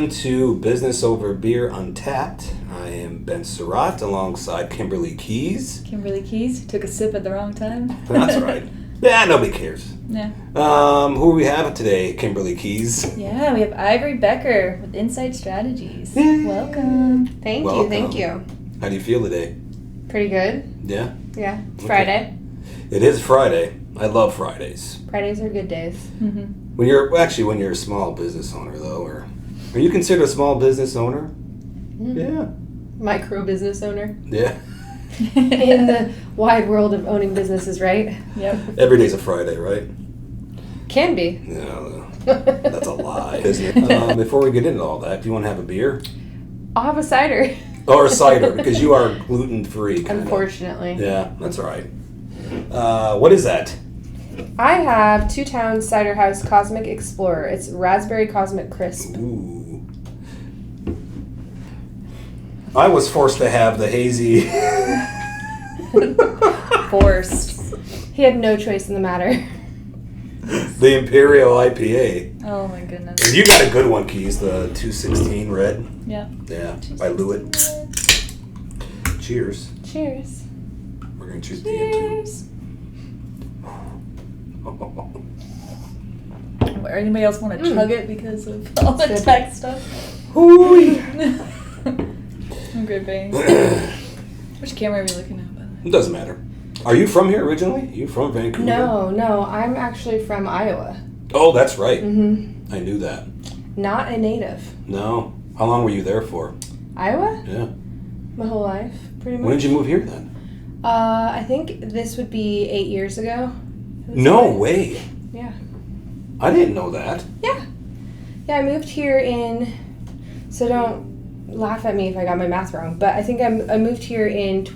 welcome to Business Over Beer Untapped. I am Ben Surratt alongside Kimberly Keys. Kimberly Keys took a sip at the wrong time. That's right. Yeah, nobody cares. Yeah. Who we have today, Kimberly Keys? Yeah, we have Ivory Becker with Incite Strategies. Welcome. Thank you. How do you feel today? Pretty good. Yeah? Yeah. It's Okay. Friday. It is Friday. I love Fridays. Fridays are good days. Mm-hmm. When you're a small business owner, though, or are you considered a small business owner? Mm-hmm. Yeah. Micro business owner. Yeah. In the wide world of owning businesses, right? Yep. Every day's a Friday, right? Can be. No, that's a lie, isn't it? Before we get into all that, do you want to have a beer? I'll have a cider. Or a cider, because you are gluten-free. Unfortunately. Yeah, that's all right. What is that? I have Two Towns Cider House Cosmic Explorer. It's Raspberry Cosmic Crisp. Ooh. I was forced to have the hazy. Forced. He had no choice in the matter. The Imperial IPA. Oh my goodness. And you got a good one, Keys, the 216 red. Yeah. Yeah, by Lewitt. Cheers. Cheers. We're going to choose the Cheers. Anybody else want to chug it because of all the good. tech stuff? Hooey. I'm gripping. Which camera are we looking at, by the way? It doesn't matter. Are you from here originally? Are you from Vancouver? No. I'm actually from Iowa. Oh, that's right. Mm-hmm. I knew that. Not a native. No. How long were you there for? Iowa? Yeah. My whole life, pretty much. When did you move here then? I think this would be 8 years ago. No way. Yeah. I didn't know that. Yeah, I moved here so don't laugh at me if I got my math wrong, but I think I moved here in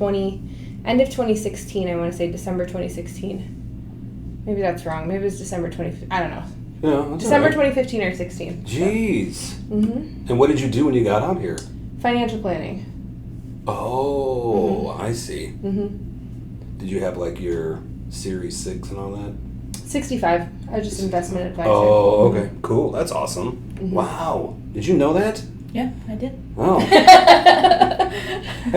end of 2016, I want to say December 2016. Maybe that's wrong. Maybe it was December 20, I don't know. Yeah, that's December all right. 2015 or 16. Jeez. Mm-hmm. And what did you do when you got out here? Financial planning. Oh, I see. Mm-hmm. Did you have like your Series 6 and all that? 65. I was just investment advisor. Oh, okay. Cool. That's awesome. Mm-hmm. Wow. Did you know that? Yeah, I did. Oh. I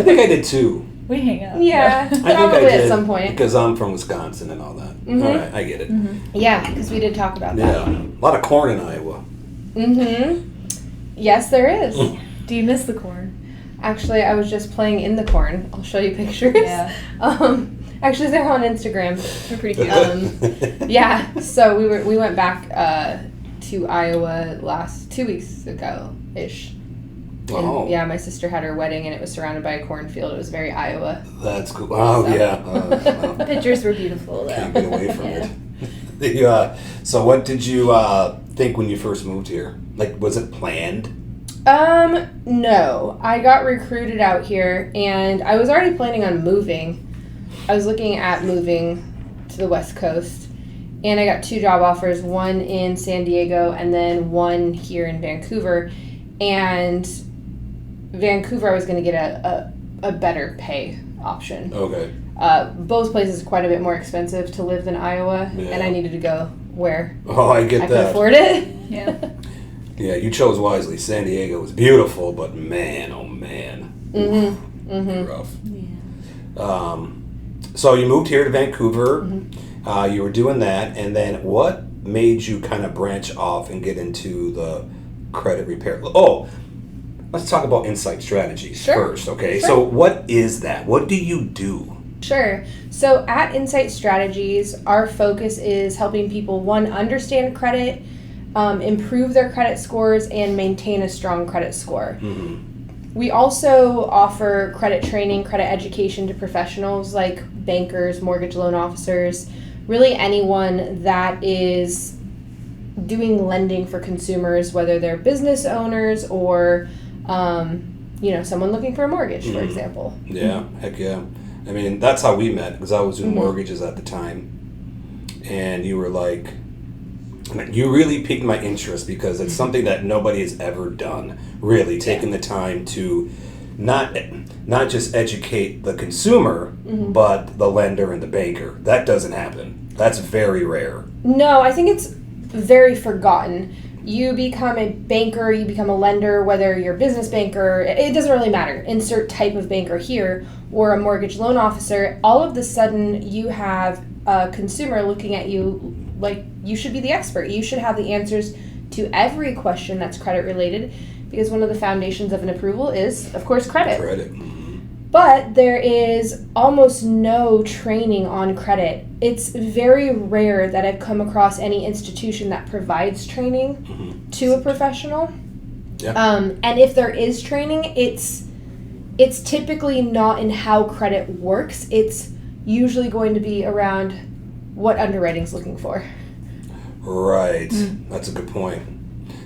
think I did too. We hang out. Yeah, I think probably I did at some point. because I'm from Wisconsin and all that. Mhm. All right, I get it. Mm-hmm. Yeah, because we did talk about Yeah, that. a lot of corn in Iowa. Mm-hmm. Yes, there is. Do you miss the corn? Actually, I was just playing in the corn. I'll show you pictures. Yeah. Actually, they're on Instagram. They're pretty cute. Yeah. So we went back to Iowa 2 weeks ago ish. Oh, Yeah, my sister had her wedding and it was surrounded by a cornfield. It was very Iowa. that's cool. Oh, So. yeah. Well, Pictures were beautiful, though. can't get away from Yeah. it. So what did you think when you first moved here? Like, was it planned? No. I got recruited out here and I was already planning on moving. I was looking at moving to the West Coast and I got 2 job offers, one in San Diego and then one here in Vancouver. And Vancouver, I was going to get a better pay option. Okay. Both places are quite a bit more expensive to live than Iowa, Yeah. and I needed to go where Oh, I get I could that. afford it. Yeah. Yeah, you chose wisely. San Diego was beautiful, but man, oh man. Mm-hmm. Mm-hmm. Rough. Yeah. So you moved here to Vancouver. Mm-hmm. You were doing that, and then what made you kind of branch off and get into the credit repair? Oh, let's talk about Incite Strategies Sure. first, okay? Sure. So what is that? What do you do? Sure. So at Incite Strategies, our focus is helping people, one, understand credit, improve their credit scores, and maintain a strong credit score. Mm-hmm. We also offer credit training, credit education to professionals like bankers, mortgage loan officers, really anyone that is doing lending for consumers, whether they're business owners or, someone looking for a mortgage, for example. Yeah, heck yeah. I mean, that's how we met, because I was doing Mm-hmm. mortgages at the time. And you were like, you really piqued my interest because it's something that nobody has ever done, really, taking the time to not just educate the consumer, but the lender and the banker. That doesn't happen. That's very rare. No, I think it's very forgotten. You become a banker, you become a lender, whether you're a business banker, it doesn't really matter. Insert type of banker here, or a mortgage loan officer. All of a sudden, you have a consumer looking at you like you should be the expert. You should have the answers to every question that's credit related, because one of the foundations of an approval is, of course, credit. But there is almost no training on credit. It's very rare that I've come across any institution that provides training to a professional. And if there is training, it's typically not in how credit works. It's usually going to be around what underwriting's looking for. Right. That's a good point.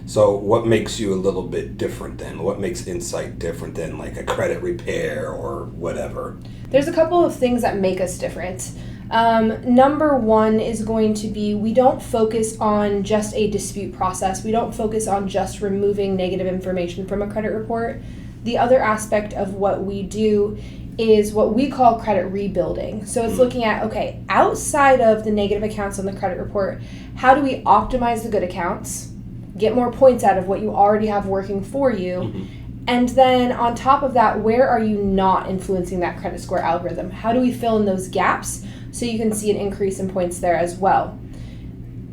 So what makes you a little bit different then? What makes Incite different than like a credit repair or whatever? There's a couple of things that make us different. Number one is going to be, we don't focus on just a dispute process. We don't focus on just removing negative information from a credit report. The other aspect of what we do is what we call credit rebuilding. So it's looking at, okay, outside of the negative accounts on the credit report, how do we optimize the good accounts, get more points out of what you already have working for you, and then on top of that, where are you not influencing that credit score algorithm? How do we fill in those gaps so you can see an increase in points there as well?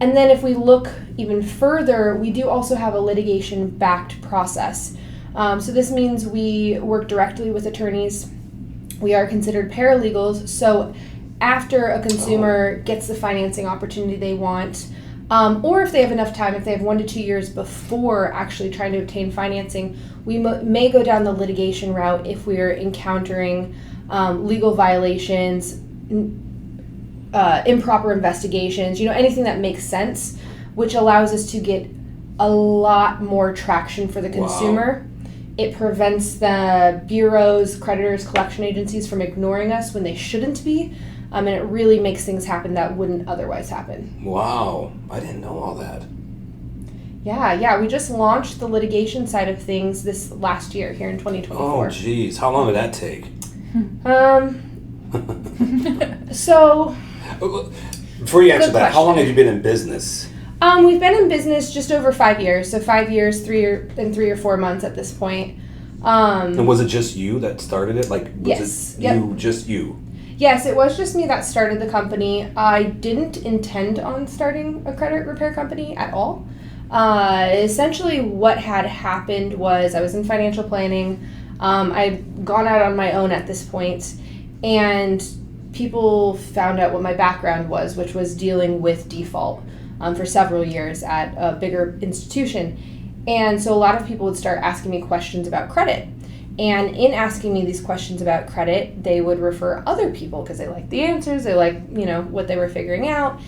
And then if we look even further, we do also have a litigation-backed process. So this means we work directly with attorneys. We are considered paralegals, so after a consumer gets the financing opportunity they want, or if they have enough time, if they have 1 to 2 years before actually trying to obtain financing, we may go down the litigation route if we're encountering legal violations, improper investigations, anything that makes sense, which allows us to get a lot more traction for the consumer. It prevents the bureaus, creditors, collection agencies from ignoring us when they shouldn't be. And it really makes things happen that wouldn't otherwise happen. Wow. I didn't know all that. Yeah. We just launched the litigation side of things this last year here in 2024. Oh, geez. How long did that take? So... Before you answer that, how long have you been in business? We've been in business just over 5 years, so 5 years, 3 or 4 months at this point. And was it just you that started it? Yes. Just you? Yes, it was just me that started the company. I didn't intend on starting a credit repair company at all. Essentially what had happened was I was in financial planning. I'd gone out on my own at this point, and people found out what my background was, which was dealing with default for several years at a bigger institution. And so a lot of people would start asking me questions about credit. And in asking me these questions about credit, they would refer other people because they liked the answers, they liked, what they were figuring out.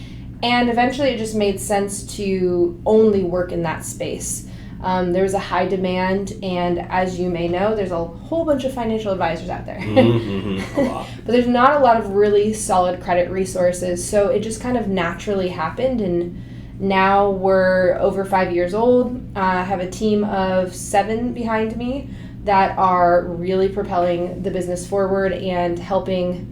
And eventually it just made sense to only work in that space. There was a high demand, and as you may know, there's a whole bunch of financial advisors out there. A lot. But there's not a lot of really solid credit resources, so it just kind of naturally happened, and now we're over 5 years old. I have a team of 7 behind me that are really propelling the business forward and helping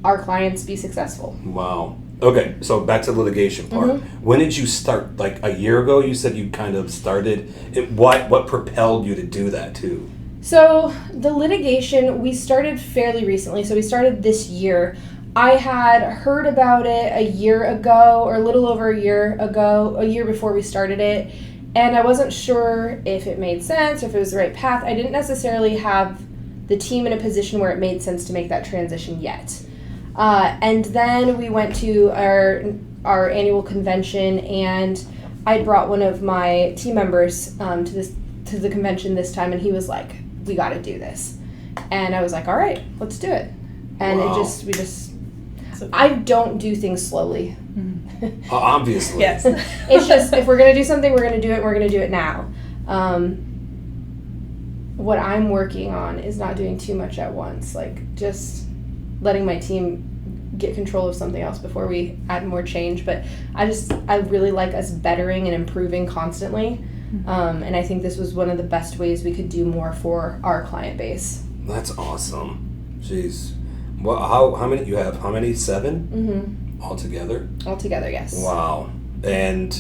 our clients be successful. Wow. Okay, so back to the litigation part. When did you start? Like a year ago, you said you kind of started. What propelled you to do that too? So the litigation, we started fairly recently. So we started this year. I had heard about it a year ago, or a little over a year ago, a year before we started it. And I wasn't sure if it made sense, or if it was the right path. I didn't necessarily have the team in a position where it made sense to make that transition yet. And then we went to our annual convention, and I brought one of my team members to the convention this time, and he was like, "We got to do this," and I was like, "All right, let's do it." And I don't do things slowly. Obviously. Yes. It's just, if we're gonna do something, we're gonna do it. And we're gonna do it now. What I'm working on is not doing too much at once, like just letting my team get control of something else before we add more change. But I really like us bettering and improving constantly. And I think this was one of the best ways we could do more for our client base. That's awesome. Jeez. Well, how many you have? How many? 7? Altogether? Altogether, yes. Wow. And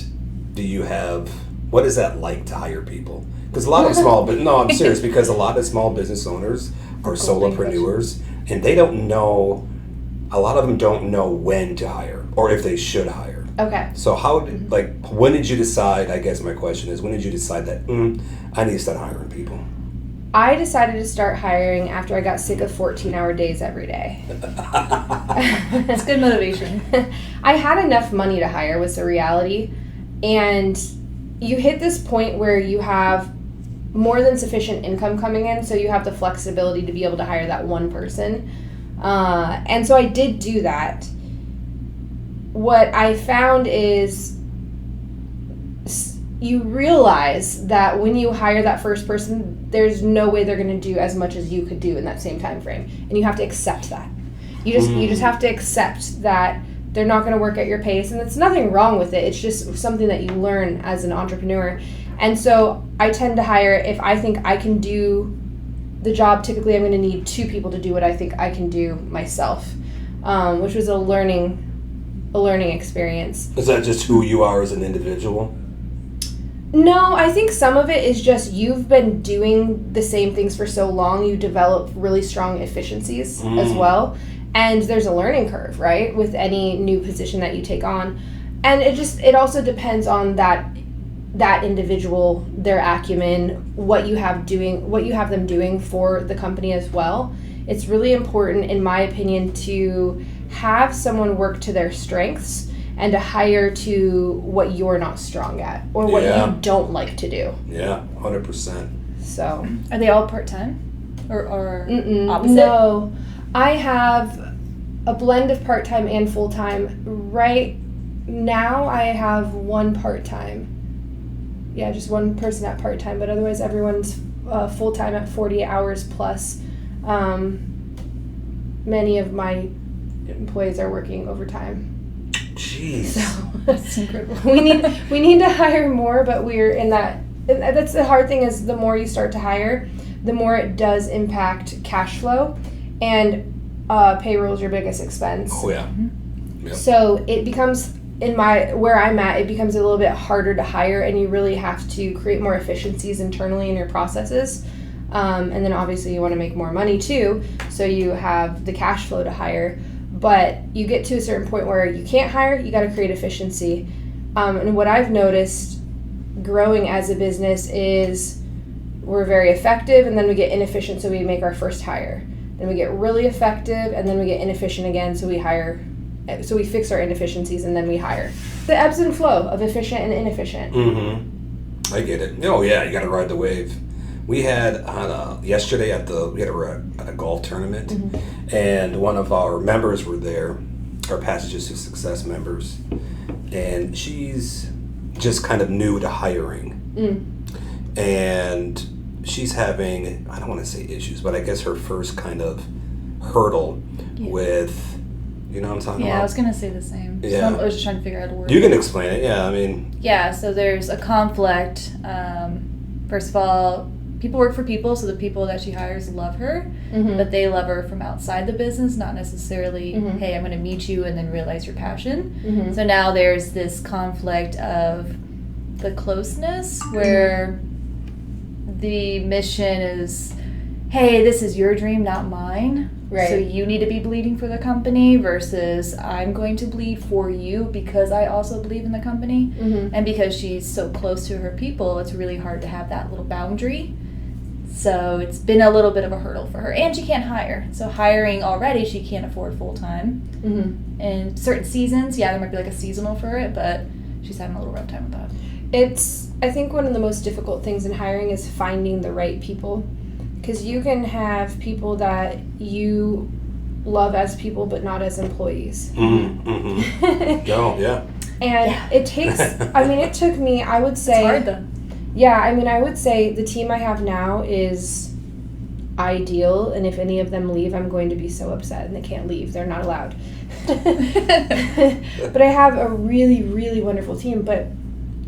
do you have? What is that like to hire people? Because a lot of small, but no, I'm serious. Because a lot of small business owners are solopreneurs, and they don't know. A lot of them don't know when to hire or if they should hire. Okay. So when did you decide? I guess my question is, when did you decide that I need to start hiring people? I decided to start hiring after I got sick of 14-hour days every day. That's good motivation. I had enough money to hire was the reality. And you hit this point where you have more than sufficient income coming in, so you have the flexibility to be able to hire that one person. And so I did do that. What I found is you realize that when you hire that first person, there's no way they're going to do as much as you could do in that same time frame, and you have to accept that. You just have to accept that they're not going to work at your pace, and there's nothing wrong with it. It's just something that you learn as an entrepreneur. And so I tend to hire if I think I can do the job. Typically, I'm going to need 2 people to do what I think I can do myself, which was a learning experience. Is that just who you are as an individual? No, I think some of it is just you've been doing the same things for so long, you develop really strong efficiencies as well. And there's a learning curve, right, with any new position that you take on. And it also depends on that individual, their acumen, what you have them doing for the company as well. It's really important, in my opinion, to have someone work to their strengths and to hire to what you're not strong at or what you don't like to do. Yeah, 100%. So, are they all part-time or opposite? No, I have a blend of part-time and full-time. Right now I have one part-time. Yeah, just one person at part-time, but otherwise everyone's full-time at 40 hours plus. Many of my employees are working overtime. Jeez. So That's incredible. we need to hire more, but we're in that. That's the hard thing is the more you start to hire, the more it does impact cash flow, and payroll is your biggest expense. Oh yeah. Mm-hmm. Yep. So it becomes where I'm at, it becomes a little bit harder to hire, and you really have to create more efficiencies internally in your processes. And then obviously you want to make more money too, so you have the cash flow to hire. But you get to a certain point where you can't hire, you got to create efficiency. And what I've noticed growing as a business is we're very effective, and then we get inefficient, so we make our first hire. Then we get really effective, and then we get inefficient again, so we hire. So we fix our inefficiencies, and then we hire. The ebbs and flow of efficient and inefficient. Mm-hmm. I get it. Oh yeah, you got to ride the wave. We had yesterday at a golf tournament, and one of our members were there, our Passages to Success members, and she's just kind of new to hiring, and she's having, I don't want to say issues, but I guess her first kind of hurdle with, you know what I'm talking about? Yeah, I was going to say the same. Yeah. So I was just trying to figure out a word. You can explain it, yeah, I mean. Yeah, so there's a conflict. First of all, people work for people, so the people that she hires love her, but they love her from outside the business, not necessarily, hey, I'm going to meet you and then realize your passion. So now there's this conflict of the closeness where the mission is, hey, this is your dream, not mine. Right. So you need to be bleeding for the company versus I'm going to bleed for you because I also believe in the company. And because she's so close to her people, it's really hard to have that little boundary. So it's been a little bit of a hurdle for her. And she can't hire. So hiring already, she can't afford full-time. In certain seasons, yeah, there might be like a seasonal for it, but she's having a little rough time with that. It's, I think one of the most difficult things in hiring is finding the right people. Because you can have people that you love as people, but not as employees. Oh, yeah. And it takes, I mean, it took me, I would say. It's hard though. Yeah, I mean, I would say the team I have now is ideal. And if any of them leave, I'm going to be so upset, and they can't leave. They're not allowed. But I have a really, really wonderful team. But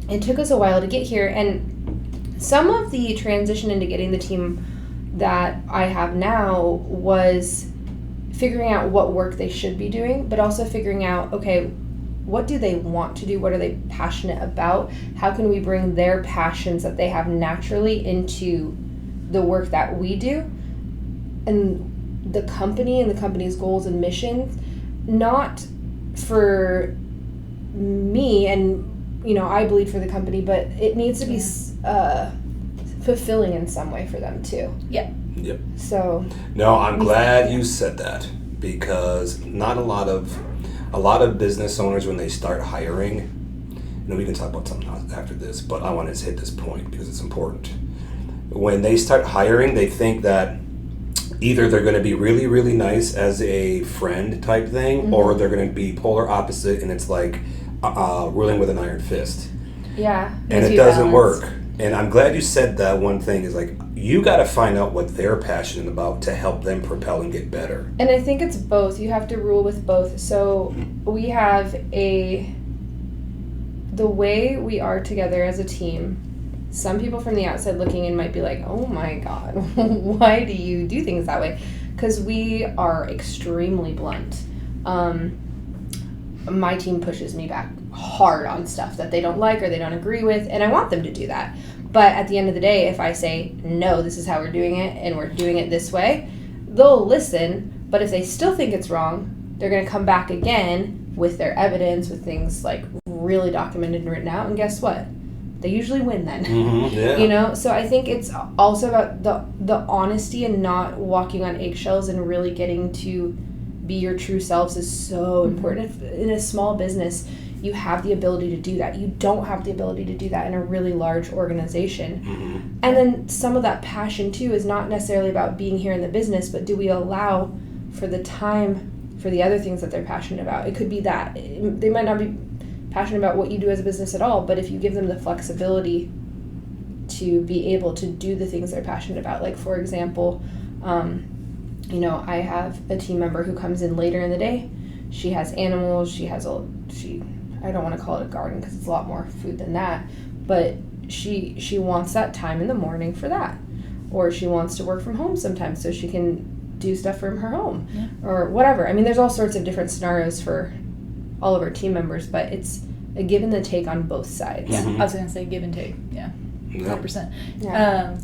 it took us a while to get here. And some of the transition into getting the team that I have now was figuring out what work they should be doing, but also figuring out, okay, what do they want to do? What are they passionate about? How can we bring their passions that they have naturally into the work that we do? And the company and the company's goals and missions, not for me and, I bleed for the company, but it needs to be fulfilling in some way for them too. Yeah. Yep. So. No, I'm glad you said that, because not a lot of business owners, when they start hiring, we can talk about something else after this, but I want to hit this point because it's important. When they start hiring, they think that either they're going to be really, really nice as a friend type thing, or they're going to be polar opposite, and it's like ruling with an iron fist. Yeah. And it doesn't work. And I'm glad you said that. One thing is, like, you got to find out what they're passionate about to help them propel and get better. And I think it's both. You have to rule with both. So we have the way we are together as a team. Some people from the outside looking in might be like, oh my God, why do you do things that way? Because we are extremely blunt. My team pushes me back hard on stuff that they don't like or they don't agree with, and I want them to do that. But at the end of the day, if I say, no, this is how we're doing it, and we're doing it this way, they'll listen. But if they still think it's wrong, they're going to come back again with their evidence, with things like really documented and written out, and guess what? They usually win then. Yeah. So I think it's also about the honesty and not walking on eggshells and really getting to be your true selves is so important. In a small business, you have the ability to do that. You don't have the ability to do that in a really large organization. And then some of that passion too is not necessarily about being here in the business, but do we allow for the time for the other things that they're passionate about? It could be that they might not be passionate about what you do as a business at all, but if you give them the flexibility to be able to do the things they're passionate about, like for example, I have a team member who comes in later in the day. She has animals. I don't want to call it a garden because it's a lot more food than that, but she wants that time in the morning for that, or she wants to work from home sometimes so she can do stuff from her home, or whatever. I mean, there's all sorts of different scenarios for all of our team members, but it's a give and the take on both sides. Yeah, I was going to say give and take. Yeah, 100%. Yeah.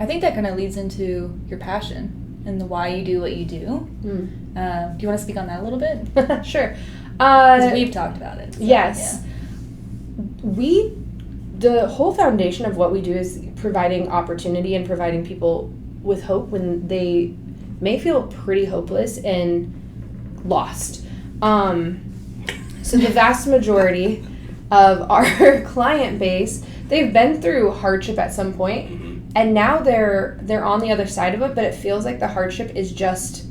I think that kind of leads into your passion and the why you do what you do. Do you want to speak on that a little bit? Sure. Because we've talked about it. So, yes. Yeah. The whole foundation of what we do is providing opportunity and providing people with hope when they may feel pretty hopeless and lost. So the vast majority of our client base, they've been through hardship at some point, and now they're on the other side of it, but it feels like the hardship is just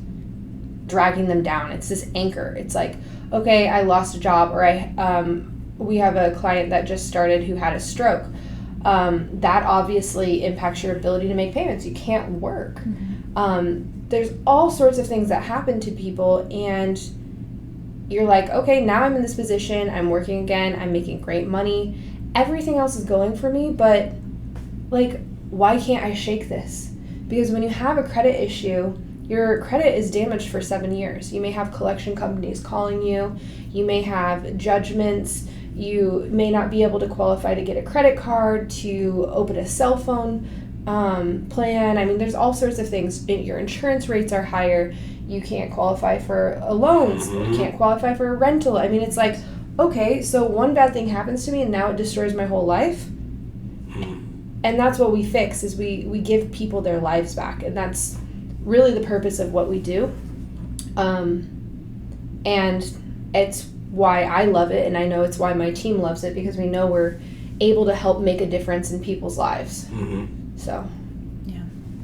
dragging them down. It's this anchor. It's like, okay, I lost a job, or we have a client that just started who had a stroke. That obviously impacts your ability to make payments. You can't work. There's all sorts of things that happen to people, and you're like, okay, now I'm in this position, I'm working again, I'm making great money, everything else is going for me, but like, why can't I shake this? Because when you have a credit issue, your credit is damaged for 7 years. You may have collection companies calling you, you may have judgments, you may not be able to qualify to get a credit card, to open a cell phone plan. I mean, there's all sorts of things. Your insurance rates are higher. You can't qualify for loans. You can't qualify for a rental. I mean, it's like, okay, so one bad thing happens to me and now it destroys my whole life. And that's what we fix, is we give people their lives back. And that's really the purpose of what we do. And it's why I love it, and I know it's why my team loves it, because we know we're able to help make a difference in people's lives. So,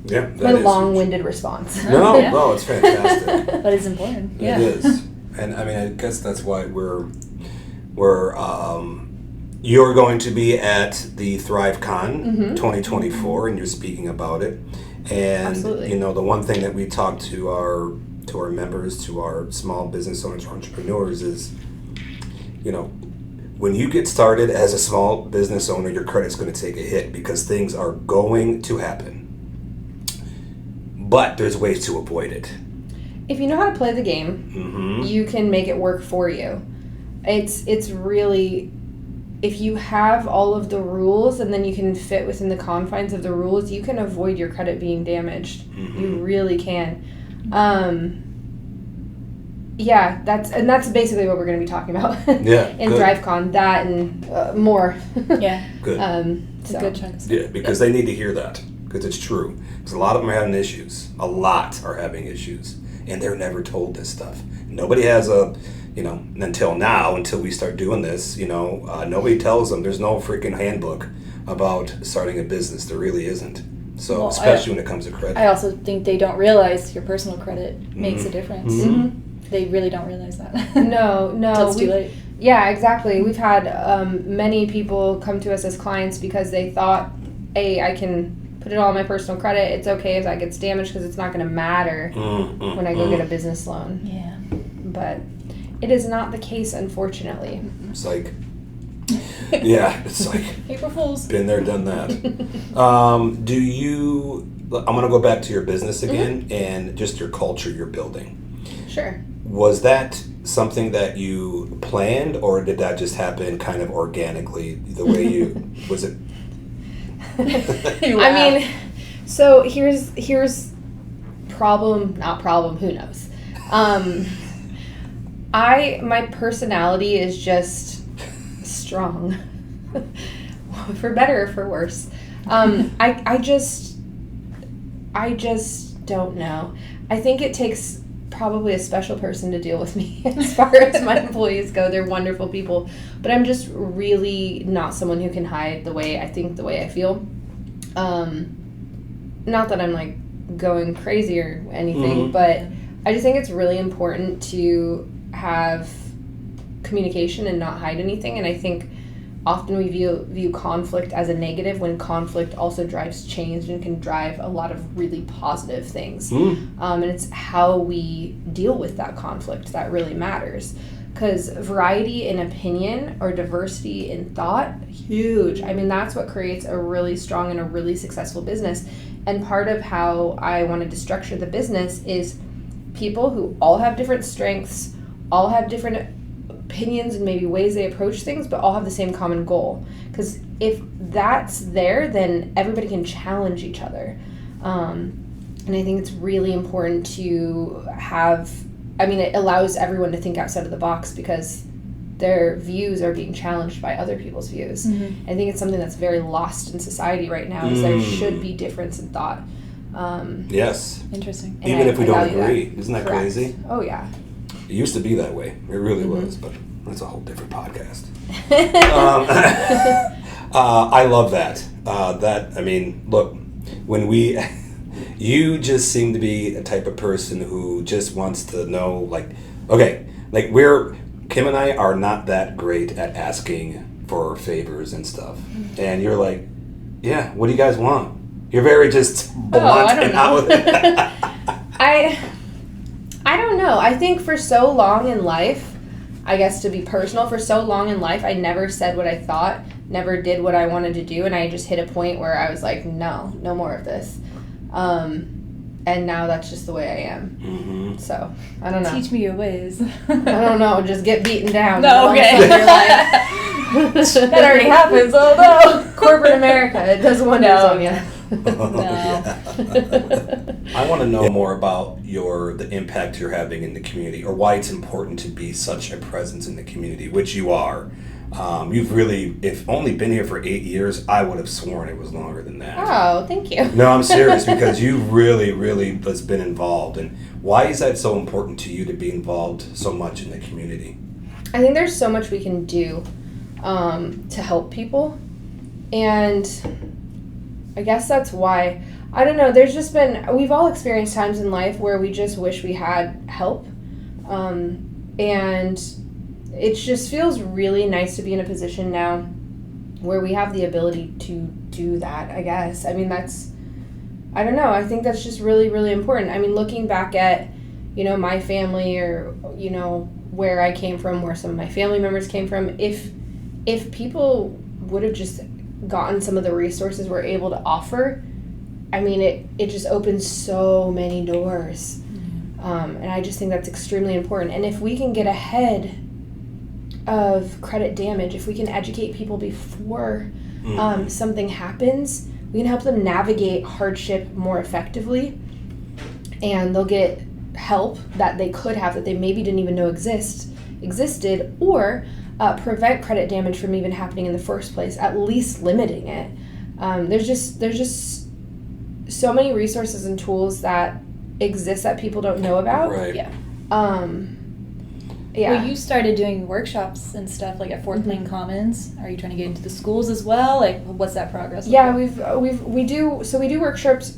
yeah, my long-winded response. No, it's fantastic. But it's important. It is, and I mean, I guess that's why you're going to be at the ThriveCon 2024, and you're speaking about it. And Absolutely. The one thing that we talk to our members, to our small business owners, entrepreneurs, is, when you get started as a small business owner, your credit's going to take a hit because things are going to happen. But there's ways to avoid it. If you know how to play the game, you can make it work for you. It's really, if you have all of the rules and then you can fit within the confines of the rules, you can avoid your credit being damaged. You really can. Yeah, that's basically what we're going to be talking about in ThriveCon. That and more. Yeah. Good. It's a good chunk of stuff. Yeah, because they need to hear that, because it's true. Because a lot of them are having issues. A lot are having issues, and they're never told this stuff. Nobody has until we start doing this, nobody tells them. There's no freaking handbook about starting a business. There really isn't. So, especially when it comes to credit. I also think they don't realize your personal credit makes a difference. They really don't realize that. No. Until it's too late. Yeah, exactly. We've had many people come to us as clients because they thought, hey, I can put it all on my personal credit. It's okay if that gets damaged because it's not going to matter when I go get a business loan. Yeah. But it is not the case, unfortunately. It's like, it's like April Fools. Been there, done that. I'm going to go back to your business again and just your culture you're building. Sure. Was that something that you planned, or did that just happen kind of organically the way was it? I mean, so here's not problem, who knows. My personality is just strong, for better or for worse. I just don't know. I think it takes probably a special person to deal with me as far as my employees go. They're wonderful people, but I'm just really not someone who can hide the way I think, the way I feel. Not that I'm like going crazy or anything, but I just think it's really important to have communication and not hide anything. And I think often we view conflict as a negative, when conflict also drives change and can drive a lot of really positive things. And it's how we deal with that conflict that really matters. Because variety in opinion or diversity in thought, huge. I mean, that's what creates a really strong and a really successful business. And part of how I wanted to structure the business is people who all have different strengths, all have different opinions and maybe ways they approach things, but all have the same common goal. Because if that's there, then everybody can challenge each other. And I think it's really important to have, it allows everyone to think outside of the box because their views are being challenged by other people's views. I think it's something that's very lost in society right now, is there should be difference in thought. Yes. Interesting. Even if we don't agree. Isn't that crazy? Oh, yeah. It used to be that way. It really was, but that's a whole different podcast. I love that. Look, you just seem to be a type of person who just wants to know, Kim and I are not that great at asking for favors and stuff. And you're like, yeah, what do you guys want? You're very just blunt and out with it. I don't know. I think for so long in life, I guess to be personal, for so long in life, I never said what I thought, never did what I wanted to do, and I just hit a point where I was like, no more of this. And now that's just the way I am. So, I don't know. Teach me your ways. I don't know. Just get beaten down. No, okay. That already happens. Oh, no. Corporate America, it does wonders on you. I want to know more about the impact you're having in the community, or why it's important to be such a presence in the community, which you are. You've really, if only been here for 8 years, I would have sworn it was longer than that. Oh, thank you. No, I'm serious, because you really, really has been involved. And why is that so important to you to be involved so much in the community? I think there's so much we can do to help people. And I guess that's why, I don't know, we've all experienced times in life where we just wish we had help. And it just feels really nice to be in a position now where we have the ability to do that, I guess. I don't know, I think that's just really, really important. Looking back at, my family, or, where I came from, where some of my family members came from, if people would have just gotten some of the resources we're able to offer, it just opens so many doors. And I just think that's extremely important. And if we can get ahead of credit damage, if we can educate people before something happens, we can help them navigate hardship more effectively, and they'll get help that they could have that they maybe didn't even know existed, or prevent credit damage from even happening in the first place, at least limiting it. There's just so many resources and tools that exist that people don't know about. Right. Yeah. Yeah. Well, you started doing workshops and stuff like at Fourth Lane Commons. Are you trying to get into the schools as well? Like, what's that progress? Yeah, we do workshops.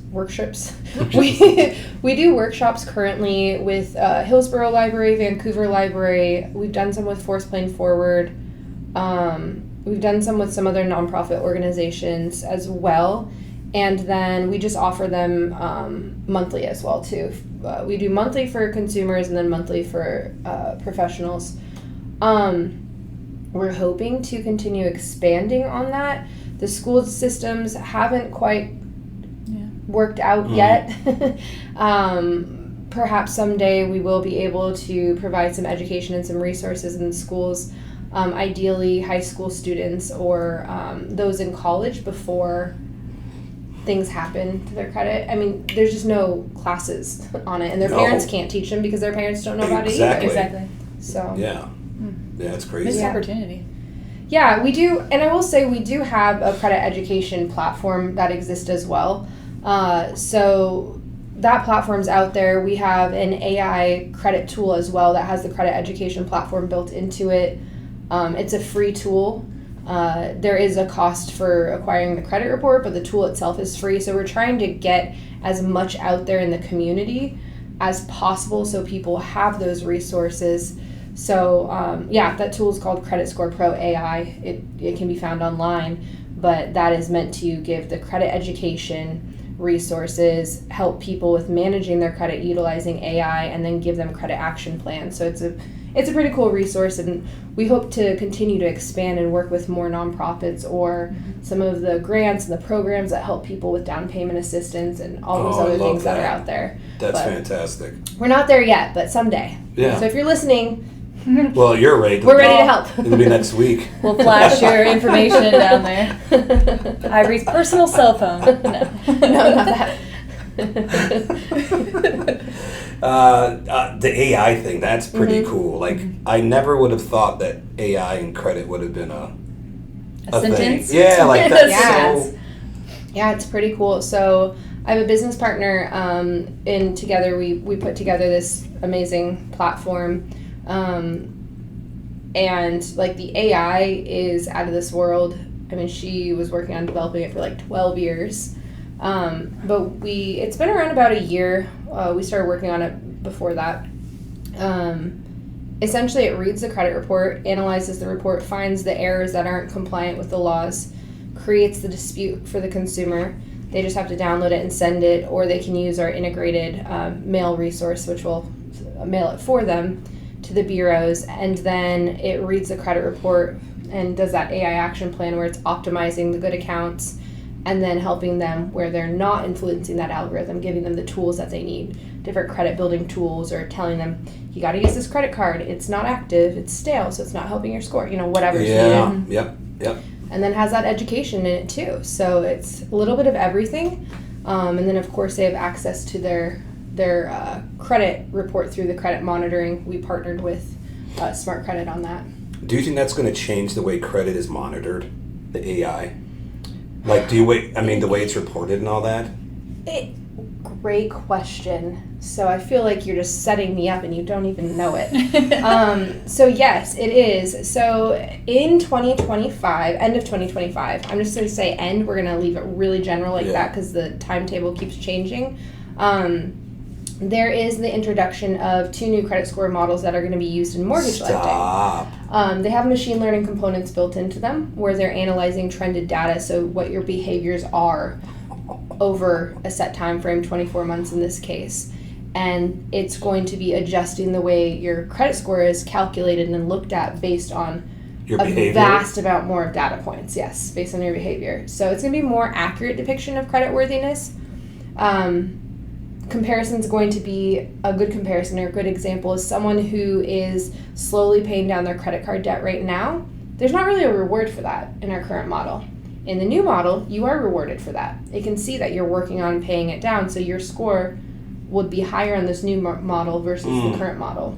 we do workshops currently with Hillsborough Library, Vancouver Library. We've done some with Force Playing Forward. We've done some with some other nonprofit organizations as well, and then we just offer them monthly as well too. We do monthly for consumers and then monthly for professionals. We're hoping to continue expanding on that. The school systems haven't quite worked out yet. Perhaps someday we will be able to provide some education and some resources in the schools, ideally high school students or those in college before things happen to their credit. I mean, there's just no classes on it, and their parents can't teach them because their parents don't know about it either. Exactly. So yeah, it's crazy. Missed opportunity. Yeah, we do, and I will say we do have a credit education platform that exists as well. So that platform's out there. We have an AI credit tool as well that has the credit education platform built into it. It's a free tool. There is a cost for acquiring the credit report, but the tool itself is free. So we're trying to get as much out there in the community as possible so people have those resources. So that tool is called Credit Score Pro AI. It can be found online, but that is meant to give the credit education resources, help people with managing their credit utilizing AI, and then give them credit action plans. So it's a pretty cool resource, and we hope to continue to expand and work with more nonprofits or some of the grants and the programs that help people with down payment assistance and all those other things that are out there. That's fantastic. We're not there yet, but someday. Yeah. So if you're listening, well, you're right. We're ready to help. It'll be next week. We'll flash your information down there. Ivory's personal cell phone. No, not that. The AI thing, that's pretty cool. Like, I never would have thought that AI and credit would have been a sentence? Thing. Yeah, like that's so... Yeah, it's pretty cool. So I have a business partner, and together we put together this amazing platform. And like the AI is out of this world. I mean, she was working on developing it for like 12 years. But it's been around about a year. We started working on it before that. Essentially, it reads the credit report, analyzes the report, finds the errors that aren't compliant with the laws, creates the dispute for the consumer. They just have to download it and send it, or they can use our integrated mail resource, which will mail it for them to the bureaus, and then it reads the credit report and does that AI action plan where it's optimizing the good accounts and then helping them where they're not influencing that algorithm, giving them the tools that they need, different credit building tools, or telling them, you got to use this credit card, it's not active, it's stale, so it's not helping your score, whatever's needed. Yep. And then has that education in it too. So it's a little bit of everything. And then of course they have access to their credit report through the credit monitoring. We partnered with Smart Credit on that. Do you think that's going to change the way credit is monitored, the AI? Like, the way it's reported and all that? Great question. So I feel like you're just setting me up and you don't even know it. So yes, it is. So in 2025, end of 2025, I'm just going to say end. We're going to leave it really general like that because the timetable keeps changing. There is the introduction of 2 new credit score models that are going to be used in mortgage lending. They have machine learning components built into them where they're analyzing trended data, so what your behaviors are over a set time frame, 24 months in this case. And it's going to be adjusting the way your credit score is calculated and looked at based on your behavior? A vast amount more of data points, yes, based on your behavior. So it's going to be a more accurate depiction of creditworthiness. comparison is going to be a good comparison or a good example is someone who is slowly paying down their credit card debt right now. There's not really a reward for that in our current model. In the new model, you are rewarded for that. It can see that you're working on paying it down, so your score would be higher on this new model versus the current model.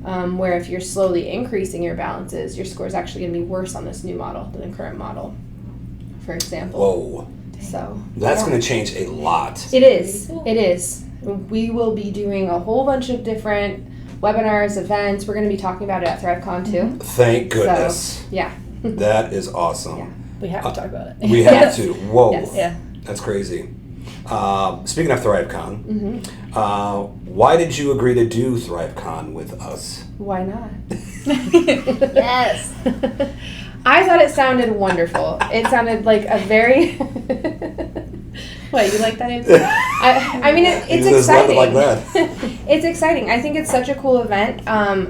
Where if you're slowly increasing your balances, your score is actually going to be worse on this new model than the current model, for example. Whoa. So that's going to change a lot. It is. It is. We will be doing a whole bunch of different webinars, events. We're going to be talking about it at ThriveCon too. Thank goodness. So, yeah. That is awesome. Yeah. We have to talk about it. We have to. Whoa. Yes. Yeah. That's crazy. Speaking of ThriveCon, why did you agree to do ThriveCon with us? Why not? Yes. I thought it sounded wonderful. It sounded like a very... What, you like that answer? I mean, it's You just left it exciting. like that. It's exciting. I think it's such a cool event.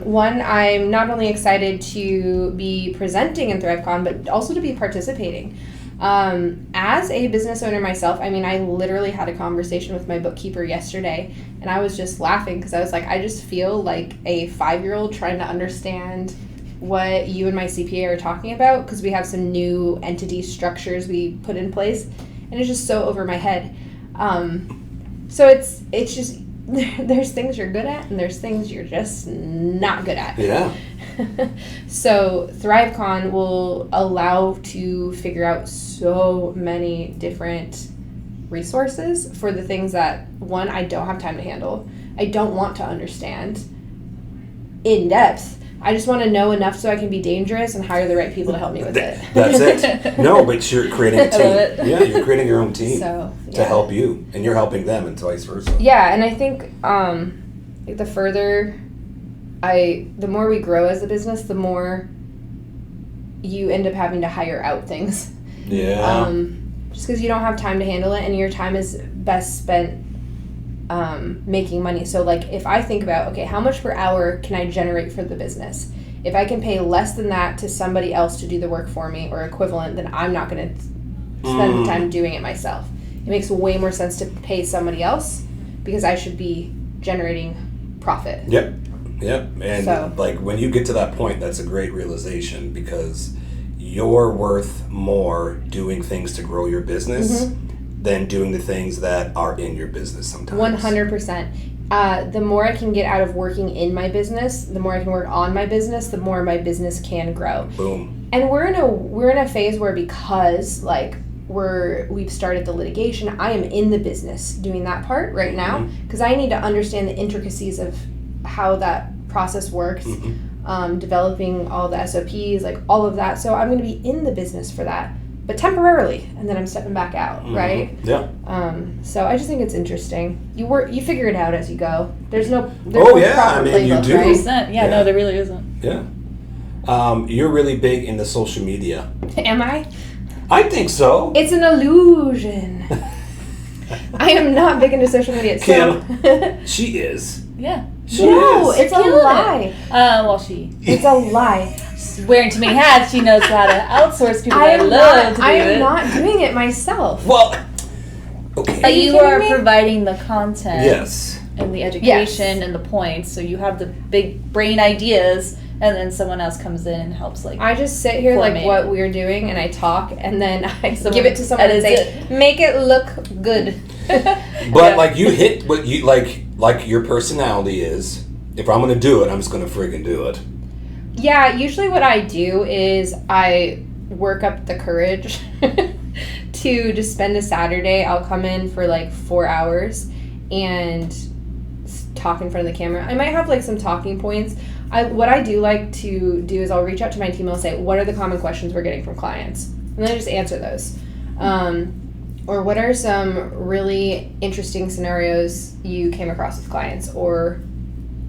One, I'm not only excited to be presenting in ThriveCon, but also to be participating. As a business owner myself, I mean, I literally had a conversation with my bookkeeper yesterday, and I was just laughing because I was like, I just feel like a 5-year-old trying to understand what you and my CPA are talking about, because we have some new entity structures we put in place, and it's just so over my head. So it's just, there's things you're good at and there's things you're just not good at. Yeah. So ThriveCon will allow to figure out so many different resources for the things that, one, I don't have time to handle. I don't want to understand in depth. I just want to know enough so I can be dangerous and hire the right people to help me with it. That's it. No, but you're creating a team. I love it. Yeah, you're creating your own team So, to yeah. help you, and you're helping them, and vice versa. Yeah, and I think the further the more we grow as a business, the more you end up having to hire out things. Yeah. Just because you don't have time to handle it, and your time is best spent making money. So like if I think about, okay, how much per hour can I generate for the business? If I can pay less than that to somebody else to do the work for me or equivalent, then I'm not going to spend the time doing it myself. It makes way more sense to pay somebody else because I should be generating profit. Yep. And So- like when you get to that point, that's a great realization because you're worth more doing things to grow your business than doing the things that are in your business sometimes. 100%. The more I can get out of working in my business, the more I can work on my business, the more my business can grow. Boom. And we're in a phase where, because like we've started the litigation, I am in the business doing that part right now because I need to understand the intricacies of how that process works, developing all the SOPs, like all of that. So I'm going to be in the business for that, but temporarily, and then I'm stepping back out, right? Yeah. So I just think it's interesting. You figure it out as you go. There's no Oh, yeah, proper I mean, you playbook, do. right? Yeah, no, there really isn't. Yeah. You're really big into social media. Am I? I think so. It's an illusion. I am not big into social media. Kim, she is. Yeah. She No, is. it's a Killing lie. It's It's a lie. wearing too many hats. She knows how to outsource people. I that am love not. to do I it. am not doing it myself. Well, okay. But you kidding are me? providing the content Yes. and the education and the points, so you have the big brain ideas, and then someone else comes in and helps. Like I just sit here like Formate. what we're doing, and I talk, and then I Someone give it to someone and edits say, "Make it look good." But like you hit what you like your personality is. If I'm gonna do it, I'm just gonna friggin' do it. Yeah, usually what I do is I work up the courage to just spend a Saturday. I'll come in for like 4 hours and talk in front of the camera. I might have like some talking points. What I do like to do is I'll reach out to my team and I'll say, what are the common questions we're getting from clients? And then I just answer those. Or what are some really interesting scenarios you came across with clients? Or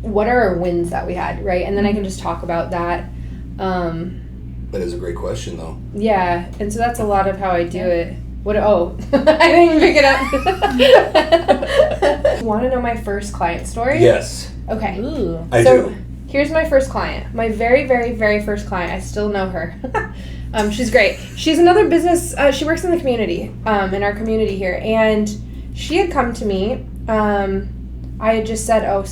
what are our wins that we had, right? And then I can just talk about that. That is a great question, though. Yeah, and so that's a lot of how I do it. What? Oh, I didn't even pick it up. Want to know my first client story? Yes, Okay. ooh, I So do. here's my first client. My very, very, very first client. I still know her. She's great. She's another business. She works in the community, in our community here, and she had come to me I had just said, I'm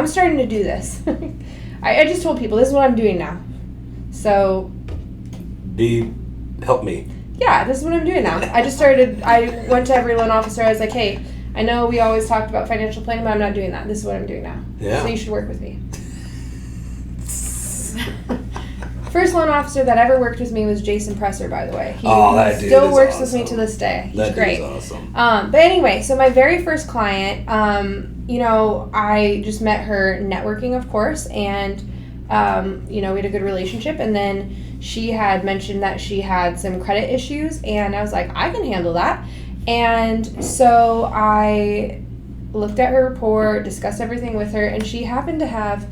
starting to do this. I just told people, this is what I'm doing now. So. Help me. Yeah, this is what I'm doing now. I went to every loan officer. I was like, hey, I know we always talked about financial planning, but I'm not doing that. This is what I'm doing now. Yeah. So you should work with me. First loan officer that ever worked with me was Jason Presser, by the way. He that dude still works awesome. with me to this day. He's that great. Dude's awesome. But anyway, so my very first client, I just met her networking, of course, and, we had a good relationship. And then she had mentioned that she had some credit issues, and I was like, I can handle that. And so I looked at her report, discussed everything with her, and she happened to have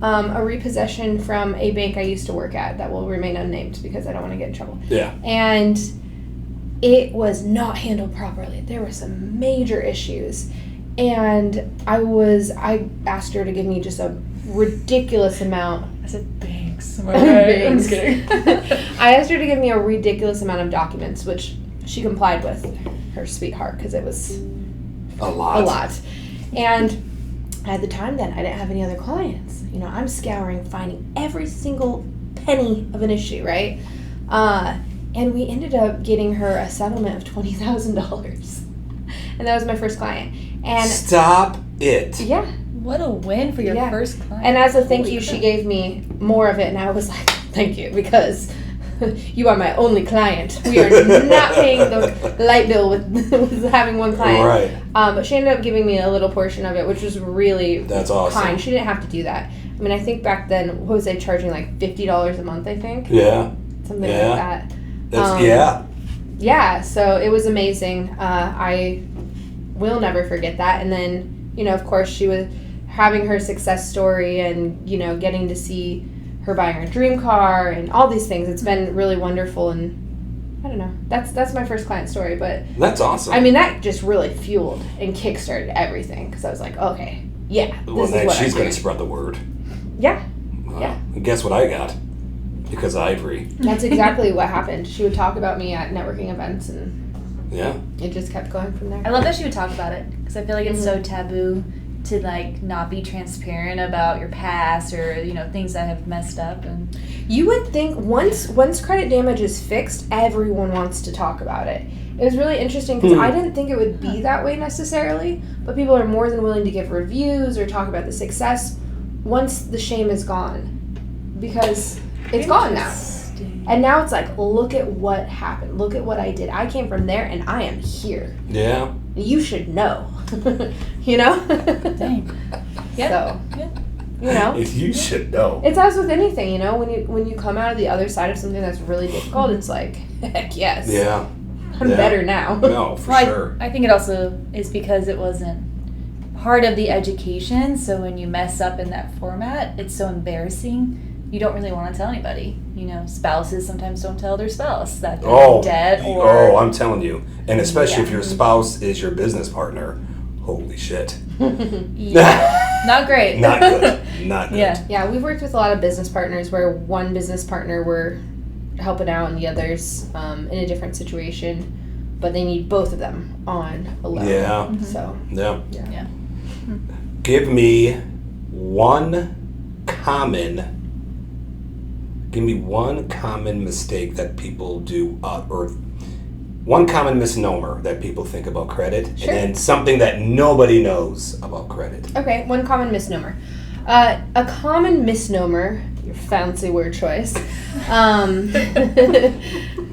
a repossession from a bank I used to work at that will remain unnamed because I don't want to get in trouble. Yeah. And it was not handled properly. There were some major issues. And I asked her to give me just a ridiculous amount. I said, thanks. Thanks. I'm just kidding. I asked her to give me a ridiculous amount of documents, which she complied with, her sweetheart, because it was a lot. And at the time then, I didn't have any other clients. I'm scouring, finding every single penny of an issue, right? And we ended up getting her a settlement of $20,000. And that was my first client. And stop it. Yeah. What a win for your first client. And as a thank you, she gave me more of it, and I was like, thank you, because you are my only client. We are not paying the light bill with having one client. Right. But she ended up giving me a little portion of it, which was really That's awesome. kind. She didn't have to do that. I mean, I think back then, what was I charging, like $50 a month, I think? Yeah. Something like that. That's, Yeah, so it was amazing. I will never forget that. And then, of course, she was having her success story and, getting to see her buying her dream car and all these things. It's been really wonderful, and I don't know. That's my first client story, but that's awesome. I mean, that just really fueled and kickstarted everything because I was like, okay, yeah, well, then she's going to spread the word. Yeah. Yeah. And guess what I got? Because of Ivory. That's exactly what happened. She would talk about me at networking events, and yeah, it just kept going from there. I love that she would talk about it because I feel like it's so taboo to not be transparent about your past or things that have messed up. And you would think once credit damage is fixed, everyone wants to talk about it. It was really interesting because I didn't think it would be that way necessarily, but people are more than willing to give reviews or talk about the success once the shame is gone, because it's gone now. And now it's like, look at what happened. Look at what I did. I came from there and I am here. Yeah. You should know. Dang. Yeah. So, If you should know. It's as with anything, when you come out of the other side of something that's really difficult, it's like, heck yes. Yeah. I'm better now. No, for sure. I think it also is because it wasn't part of the education, so when you mess up in that format, it's so embarrassing. You don't really want to tell anybody. Spouses sometimes don't tell their spouse that they're in debt. I'm telling you. And especially if your spouse is your business partner. Holy shit. Yeah. Not great. Not good. Not good. Yeah, we've worked with a lot of business partners where one business partner we're helping out and the others in a different situation, but they need both of them on a level. Yeah. Mm-hmm. So. Yeah. Give me one common mistake that people do, or one common misnomer that people think about credit, Sure. and then something that nobody knows about credit. Okay, one common misnomer. A common misnomer, your fancy word choice,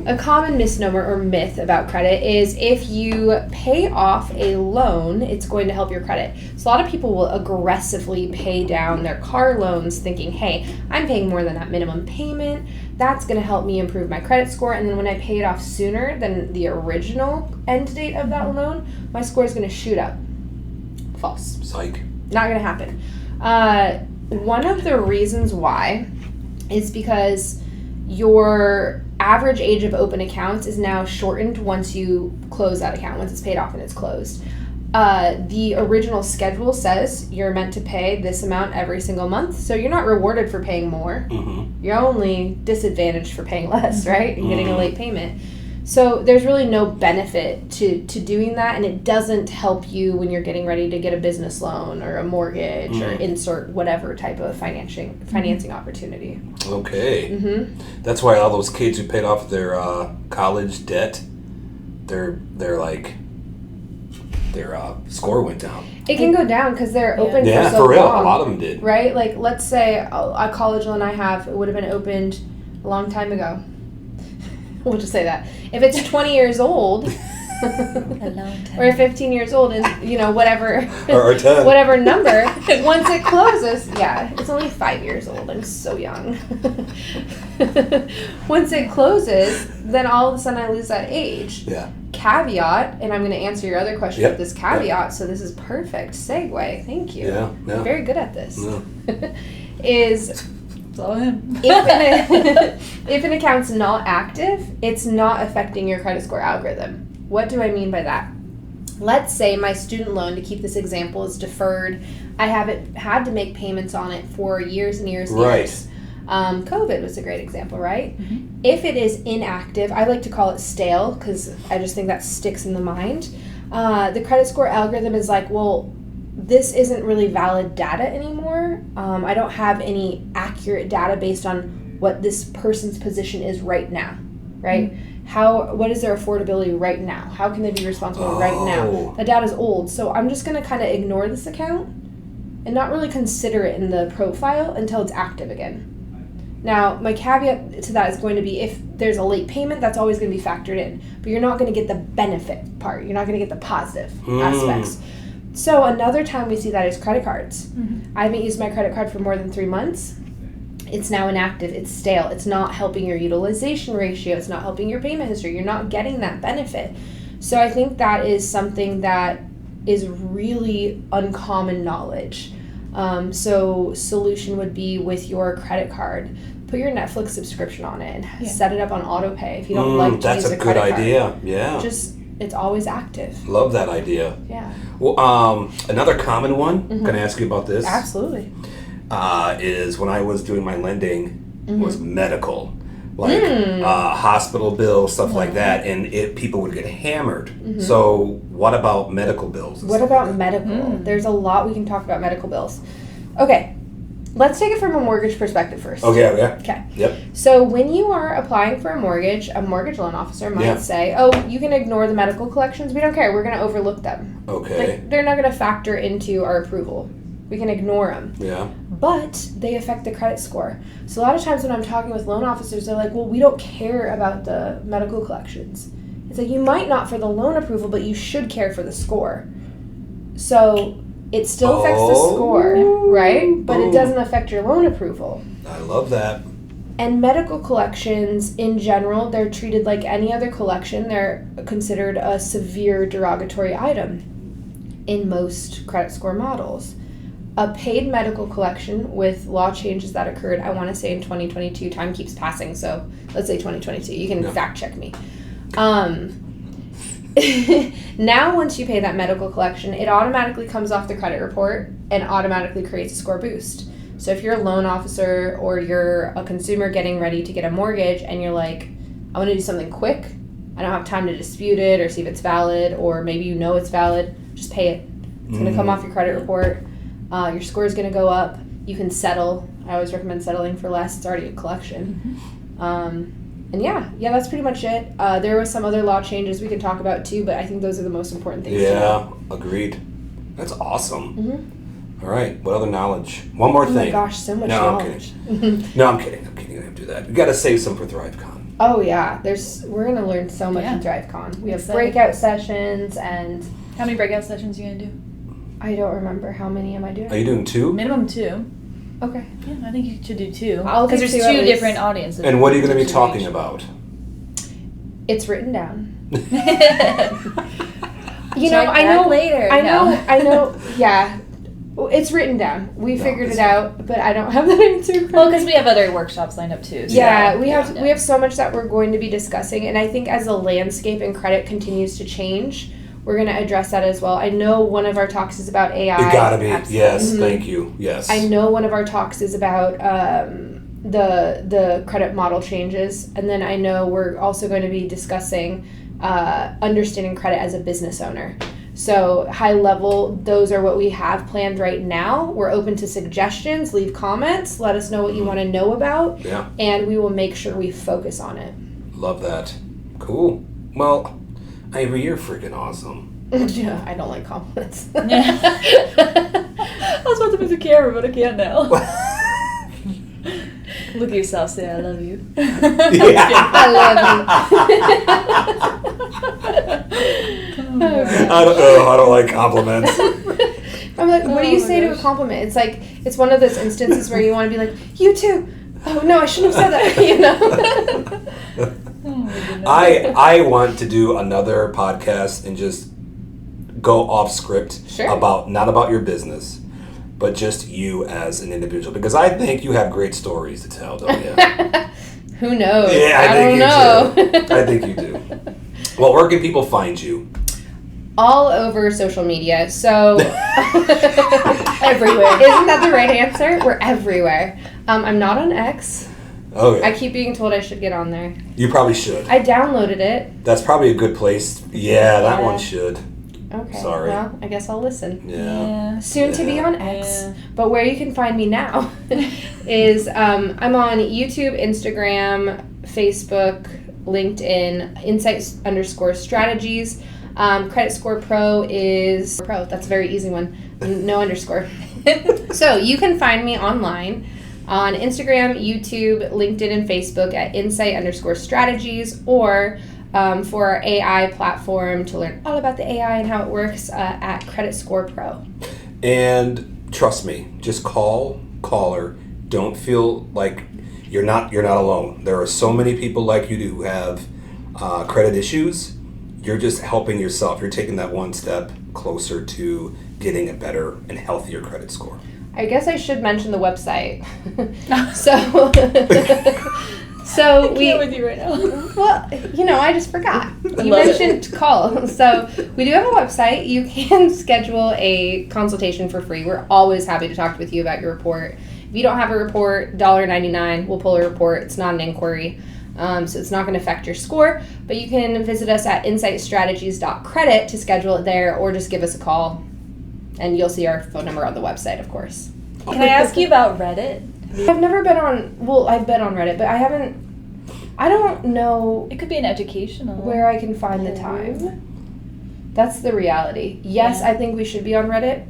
a common misnomer or myth about credit is if you pay off a loan, it's going to help your credit. So a lot of people will aggressively pay down their car loans thinking, hey, I'm paying more than that minimum payment. That's going to help me improve my credit score. And then when I pay it off sooner than the original end date of that loan, my score is going to shoot up. False. Psych. Not going to happen. One of the reasons why is because your average age of open accounts is now shortened once you close that account, once it's paid off and it's closed. The original schedule says you're meant to pay this amount every single month, so you're not rewarded for paying more. Mm-hmm. You're only disadvantaged for paying less, right? And getting a late payment. So there's really no benefit to doing that, and it doesn't help you when you're getting ready to get a business loan or a mortgage or insert whatever type of financing opportunity. Okay. Mm-hmm. That's why all those kids who paid off their college debt, their score went down. It can go down because they're open for Yeah, so for real. long. A lot of them did. Right? Like, let's say a college loan I have, it would have been opened a long time ago. We'll just say that. If it's 20 years old, A long time. or 15 years old, and, you know, whatever, Or 10. whatever number, once it closes, yeah, it's only 5 years old. I'm so young. Once it closes, then all of a sudden I lose that age. Yeah. Caveat, and I'm going to answer your other question Yep. with this caveat, so this is perfect segue. Thank you. Yeah. I'm very good at this. No. Is It's all him. if an account's not active, it's not affecting your credit score algorithm. What do I mean by that? Let's say my student loan, to keep this example, is deferred. I haven't had to make payments on it for years and years and Right. years. COVID was a great example, right? Mhm. If it is inactive, I like to call it stale because I just think that sticks in the mind. The credit score algorithm is like, well, this isn't really valid data anymore. I don't have any accurate data based on what this person's position is right now, right? What is their affordability right now? How can they be responsible right now? Oh. The data's old, so I'm just gonna kind of ignore this account and not really consider it in the profile until it's active again. Now, my caveat to that is going to be if there's a late payment, that's always going to be factored in, but you're not going to get the benefit part. You're not going to get the positive aspects. So another time we see that is credit cards. Mhm. I haven't used my credit card for more than 3 months. It's now inactive. It's stale. It's not helping your utilization ratio. It's not helping your payment history. You're not getting that benefit. So I think that is something that is really uncommon knowledge. So solution would be with your credit card. Put your Netflix subscription on it and set it up on auto pay if you don't like to That's use a a good credit card. idea. Yeah. It's always active. Love that idea. Yeah. Well, another common one, can I ask you about this? Absolutely. Is when I was doing my lending was medical. Like hospital bills, stuff like that, and people would get hammered. So what about medical bills? and What stuff about like medical? There's a lot we can talk about medical bills. Okay. Let's take it from a mortgage perspective first. that? Okay, yeah. Okay. Yep. So when you are applying for a mortgage loan officer might say, oh, you can ignore the medical collections. We don't care. We're going to overlook them. Okay. Like, they're not going to factor into our approval. We can ignore them. Yeah. But they affect the credit score. So a lot of times when I'm talking with loan officers, they're like, well, we don't care about the medical collections. It's like, you might not for the loan approval, but you should care for the score. So it still affects the score, right? But it doesn't affect your loan approval. I love that. And medical collections, in general, they're treated like any other collection. They're considered a severe derogatory item in most credit score models. A paid medical collection with law changes that occurred, I want to say in 2022, time keeps passing, so let's say 2022. You can fact check me. Now, once you pay that medical collection, it automatically comes off the credit report and automatically creates a score boost. So if you're a loan officer or you're a consumer getting ready to get a mortgage and you're like, I want to do something quick, I don't have time to dispute it or see if it's valid, or maybe you know it's valid, just pay it. It's going to come off your credit report. Your score is going to go up. You can settle. I always recommend settling for less. It's already a collection. And yeah, that's pretty much it. There was some other law changes we could talk about too, but I think those are the most important things. Yeah, agreed. That's awesome. All right, what other knowledge? One more Oh thing. my gosh, so much No, I'm knowledge. No, I'm kidding. I'm kidding. I have to do that. You got to save some for ThriveCon. Oh yeah, we're gonna learn so much in ThriveCon. We have breakout sessions, and How many breakout sessions are you gonna do? I don't remember how many am I doing. Are you doing 2? Minimum 2. Okay. Yeah, I think you should do 2. I'll do Because there's 2 at 2 least. different audiences. And what are you going to be to talking reach. about? It's written down. You know, I know later. I know. Yeah, it's written down. We figured it out, but I don't have that answer. Well, because we have other workshops lined up too. So Yeah, we have so much that we're going to be discussing, and I think as the landscape and credit continues to change, we're going to address that as well. I know one of our talks is about AI. It gotta be. Absolutely. Yes, thank you. Yes. I know one of our talks is about the credit model changes, and then I know we're also going to be discussing understanding credit as a business owner. So high level, those are what we have planned right now. We're open to suggestions, leave comments, let us know what you want to know about, and we will make sure we focus on it. Love that. Cool. Well, Ivory, you're freaking awesome. Yeah, I don't like compliments. Yeah. I was about to move the camera, but I can't now. Look at yourself, say I love you. I love you. I don't like compliments. I'm like, what do you say to a compliment? It's like, it's one of those instances where you want to be like, you too. Oh no, I shouldn't have said that, you know? I want to do another podcast and just go off script not about your business, but just you as an individual, because I think you have great stories to tell, don't you? Who knows? Yeah, I don't know. I think you do. Well, where can people find you? All over social media. So everywhere. Isn't that the right answer? We're everywhere. I'm not on X. Okay. I keep being told I should get on there. You probably should. I downloaded it. That's probably a good place. Yeah, that one should. Okay. Sorry. Well, I guess I'll listen. Yeah. Soon to be on X. But where you can find me now is I'm on YouTube, Instagram, Facebook, LinkedIn, Incite_Strategies. Credit Score Pro is Pro. That's a very easy one. No underscore. So you can find me online on Instagram, YouTube, LinkedIn, and Facebook at Incite_Strategies, or for our AI platform to learn all about the AI and how it works at Credit Score Pro. And trust me, just call her. Don't feel like you're not alone. There are so many people like you who have credit issues. You're just helping yourself. You're taking that one step closer to getting a better and healthier credit score. I guess I should mention the website. So I can't with you right now. Well, I just forgot. You mentioned call. So we do have a website. You can schedule a consultation for free. We're always happy to talk with you about your report. If you don't have a report, $1.99, we'll pull a report. It's not an inquiry. So it's not going to affect your score, but you can visit us at incitestrategies.credit to schedule it there, or just give us a call, and you'll see our phone number on the website, of course. Can I ask you about Reddit? I've never been on, I've been on Reddit, but I don't know. It could be an educational. Where I can find the time. That's the reality. Yes, I think we should be on Reddit.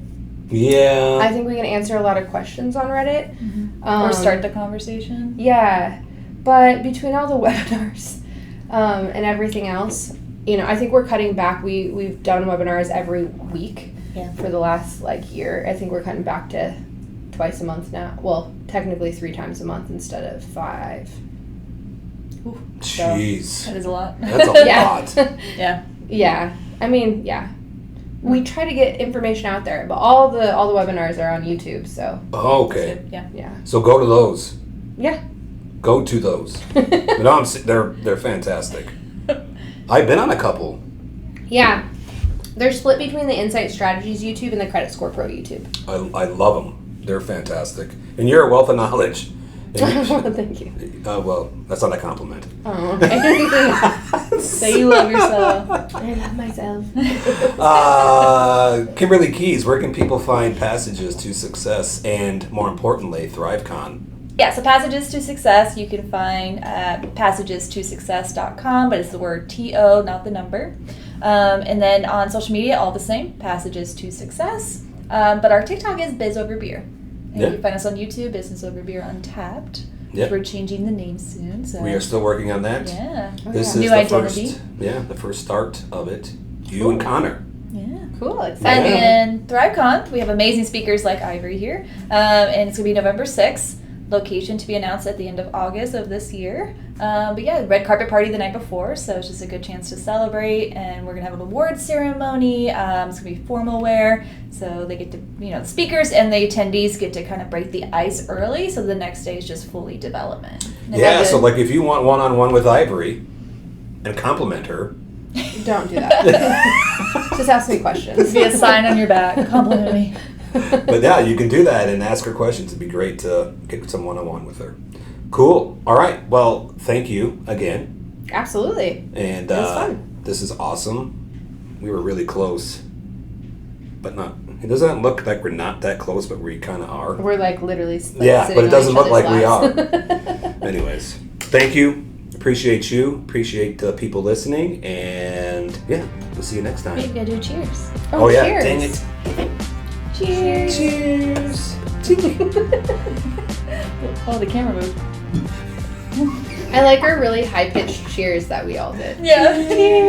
Yeah. I think we can answer a lot of questions on Reddit. Mm-hmm. Or start the conversation. Yeah. But between all the webinars and everything else, I think we're cutting back. We've done webinars every week for the last year. I think we're cutting back to twice a month now. Well, technically 3 times a month instead of 5. Ooh, Jeez. That is a lot. That's a lot. Yeah. Yeah. I mean, yeah. We try to get information out there, but all the webinars are on YouTube, so. Oh, okay. Yeah. So go to those. Yeah. Go to those. No, they're fantastic. I've been on a couple. Yeah. They're split between the Incite Strategies YouTube and the Credit Score Pro YouTube. I love them. They're fantastic. And you're a wealth of knowledge. Thank you. Well, that's not a compliment. Oh, okay. Say you love yourself. I love myself. Kimberly Keys, where can people find Passages to Success and, more importantly, ThriveCon? Yeah, so Passages to Success you can find at passagestosuccess.com, but it's the word T-O, not the number. And then on social media, all the same, Passages to Success. But our TikTok is Biz Over Beer. And you can find us on YouTube, Business Over Beer Untapped. Yep. We're changing the name soon. So. We are still working on that. Yeah. This is New the identity. the first start of it. You and Connor. Yeah. Cool. Exciting. And then ThriveCon, we have amazing speakers like Ivory here. And it's going to be November 6th. Location to be announced at the end of August of this year. But yeah, red carpet party the night before, so it's just a good chance to celebrate. And we're gonna have an awards ceremony. It's gonna be formal wear, so they get to, the speakers and the attendees get to kind of break the ice early. So the next day is just fully development. Yeah, so if you want one-on-one with Ivory and compliment her. Don't do that. Just ask me questions. Be a sign on your back. Compliment me. But yeah, you can do that and ask her questions. It'd be great to get some one-on-one with her. Cool. All right. Well, thank you again. Absolutely. And It was fun. this is awesome. We were really close, but not. It doesn't look like we're not that close, but we kind of are. We're like literally sitting but it on doesn't each look like other's we laps. Anyways, thank you. Appreciate you. Appreciate the people listening. And yeah, we'll see you next time. We gotta do cheers. Oh, yeah. Cheers. Dang it. Cheers. Cheers. Oh, the camera moved. I like our really high pitched cheers that we all did. Yeah.